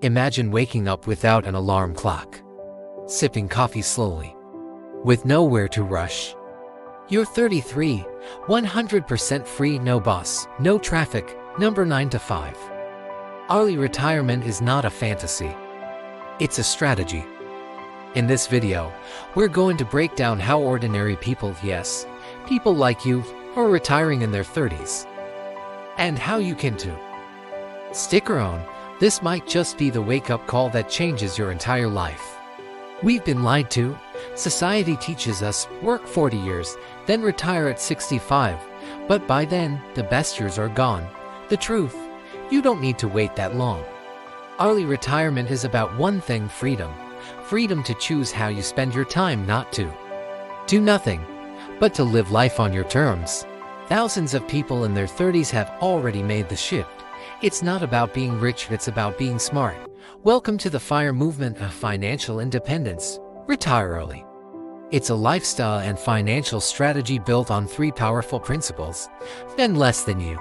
Imagine waking up without an alarm clock, sipping coffee slowly, with nowhere to rush. You're 33, 100% free, no boss, no traffic, number 9 to 5. Early retirement is not a fantasy. It's a strategy. In this video, we're going to break down how ordinary people, yes, people like you, are retiring in their 30s. And how you can too. Stick around, this might just be the wake-up call that changes your entire life. We've been lied to. Society teaches us, work 40 years, then retire at 65. But by then, the best years are gone. The truth, you don't need to wait that long. Early retirement is about one thing: freedom. Freedom to choose how you spend your time, not to do nothing, but to live life on your terms. Thousands of people in their 30s have already made the shift. It's not about being rich, it's about being smart. Welcome to the FIRE movement of financial independence. Retire early. It's a lifestyle and financial strategy built on 3 powerful principles. Spend less than you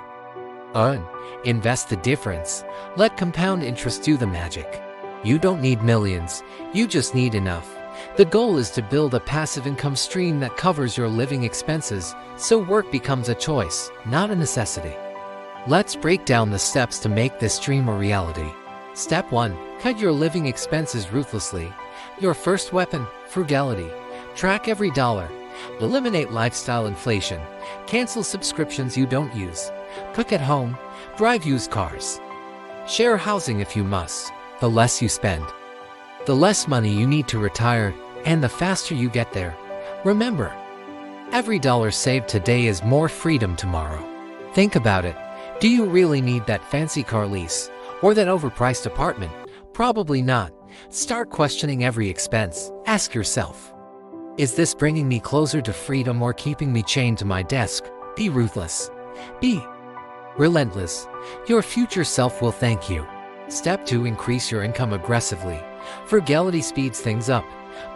earn. Invest the difference. Let compound interest do the magic. You don't need millions, you just need enough. The goal is to build a passive income stream that covers your living expenses, so work becomes a choice, not a necessity. Let's break down the steps to make this dream a reality. Step 1. Cut your living expenses ruthlessly. Your first weapon: frugality. Track every dollar. Eliminate lifestyle inflation. Cancel subscriptions you don't use. Cook at home. Drive used cars. Share housing if you must. The less you spend, the less money you need to retire, and the faster you get there. Remember, every dollar saved today is more freedom tomorrow. Think about it. Do you really need that fancy car lease or that overpriced apartment? Probably not. Start questioning every expense. Ask yourself, is this bringing me closer to freedom or keeping me chained to my desk? Be ruthless. Be relentless. Your future self will thank you. Step 2. Increase your income aggressively. Frugality speeds things up,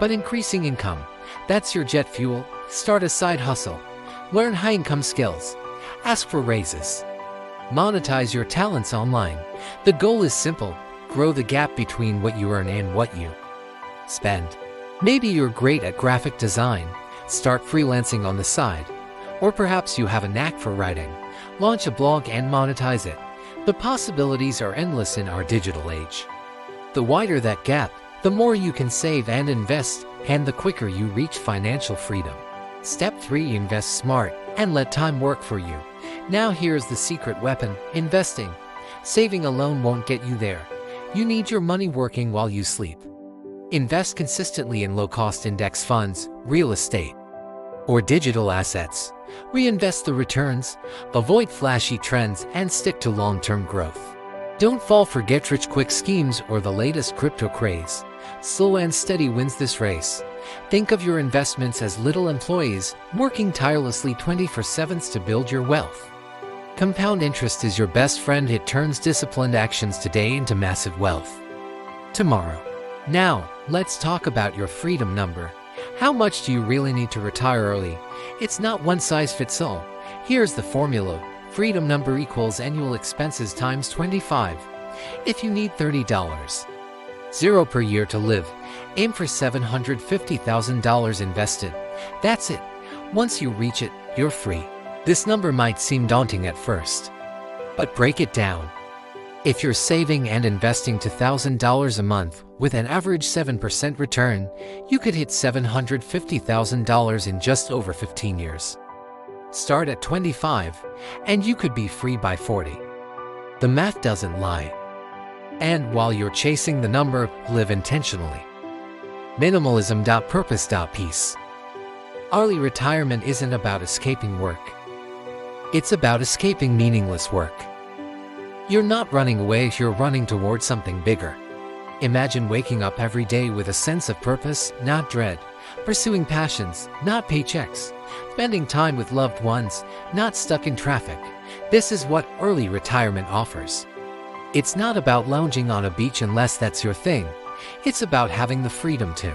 but increasing income, that's your jet fuel. Start a side hustle. Learn high-income skills. Ask for raises. Monetize your talents online. The goal is simple: grow the gap between what you earn and what you spend. Maybe you're great at graphic design. Start freelancing on the side. Or perhaps you have a knack for writing. Launch a blog and monetize it. The possibilities are endless in our digital age. The wider that gap, the more you can save and invest, and the quicker you reach financial freedom. Step 3. Invest smart and let time work for you. Now here's the secret weapon: investing. Saving alone won't get you there. You need your money working while you sleep. Invest consistently in low-cost index funds, real estate, or digital assets. Reinvest the returns, avoid flashy trends, and stick to long-term growth. Don't fall for get-rich-quick schemes or the latest crypto craze. Slow and steady wins this race. Think of your investments as little employees, working tirelessly 24/7 to build your wealth. Compound interest is your best friend. It turns disciplined actions today into massive wealth tomorrow. Now, let's talk about your freedom number. How much do you really need to retire early? It's not one size fits all. Here's the formula. Freedom number equals annual expenses times 25. If you need $30.00 per year to live, aim for $750,000 invested. That's it. Once you reach it, you're free. This number might seem daunting at first, but break it down. If you're saving and investing $2,000 a month with an average 7% return, you could hit $750,000 in just over 15 years. Start at 25, and you could be free by 40. The math doesn't lie. And while you're chasing the number, live intentionally. Minimalism. Purpose. Peace. Early retirement isn't about escaping work. It's about escaping meaningless work. You're not running away, you're running towards something bigger. Imagine waking up every day with a sense of purpose, not dread. Pursuing passions, not paychecks. Spending time with loved ones, not stuck in traffic. This is what early retirement offers. It's not about lounging on a beach unless that's your thing. It's about having the freedom to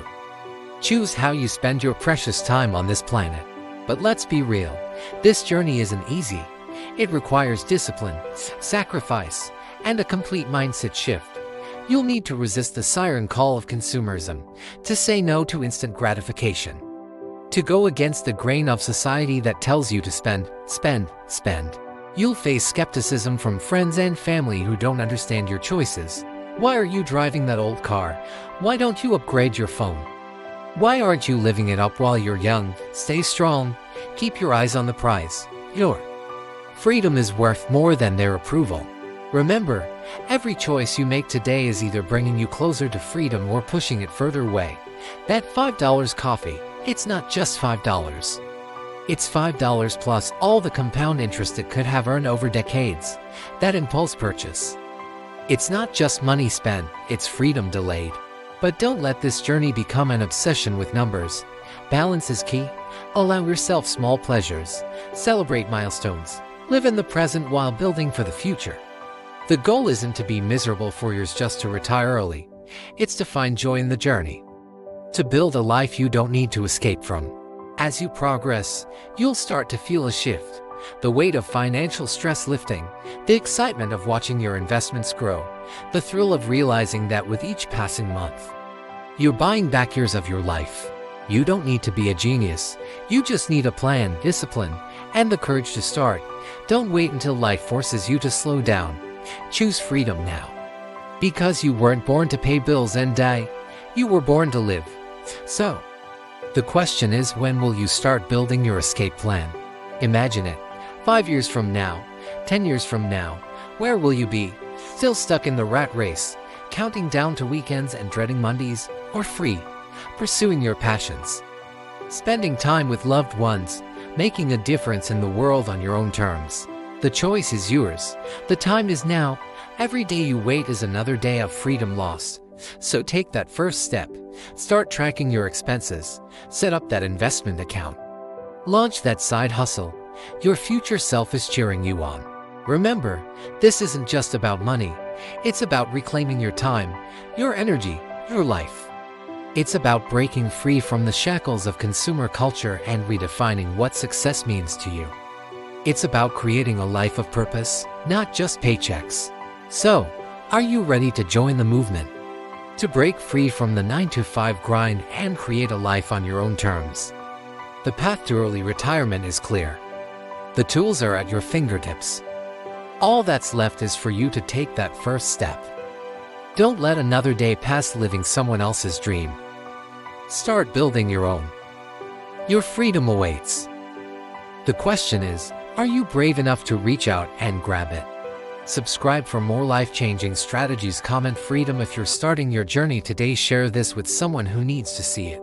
choose how you spend your precious time on this planet. But let's be real, this journey isn't easy. It requires discipline, sacrifice, and a complete mindset shift. You'll need to resist the siren call of consumerism, to say no to instant gratification, to go against the grain of society that tells you to spend, spend, spend. You'll face skepticism from friends and family who don't understand your choices. Why are you driving that old car? Why don't you upgrade your phone? Why aren't you living it up while you're young? Stay strong. Keep your eyes on the prize. Your freedom is worth more than their approval. Remember, every choice you make today is either bringing you closer to freedom or pushing it further away. That $5 coffee, it's not just $5. It's $5 plus all the compound interest it could have earned over decades. That impulse purchase, it's not just money spent, it's freedom delayed. But don't let this journey become an obsession with numbers. Balance is key. Allow yourself small pleasures. Celebrate milestones. Live in the present while building for the future. The goal isn't to be miserable 4 years just to retire early. It's to find joy in the journey. To build a life you don't need to escape from. As you progress, you'll start to feel a shift. The weight of financial stress lifting, the excitement of watching your investments grow, the thrill of realizing that with each passing month, you're buying back years of your life. You don't need to be a genius. You just need a plan, discipline, and the courage to start. Don't wait until life forces you to slow down. Choose freedom now. Because you weren't born to pay bills and die. You were born to live. So, the question is, when will you start building your escape plan? Imagine it. 5 years from now, 10 years from now, where will you be? Still stuck in the rat race, counting down to weekends and dreading Mondays, or free, pursuing your passions, spending time with loved ones, making a difference in the world on your own terms? The choice is yours. The time is now. Every day you wait is another day of freedom lost. So take that first step. Start tracking your expenses. Set up that investment account. Launch that side hustle. Your future self is cheering you on. Remember, this isn't just about money. It's about reclaiming your time, your energy, your life. It's about breaking free from the shackles of consumer culture and redefining what success means to you. It's about creating a life of purpose, not just paychecks. So, are you ready to join the movement? To break free from the 9-to-5 grind and create a life on your own terms? The path to early retirement is clear. The tools are at your fingertips. All that's left is for you to take that first step. Don't let another day pass living someone else's dream. Start building your own. Your freedom awaits. The question is, are you brave enough to reach out and grab it? Subscribe for more life-changing strategies. Comment freedom if you're starting your journey today. Share this with someone who needs to see it.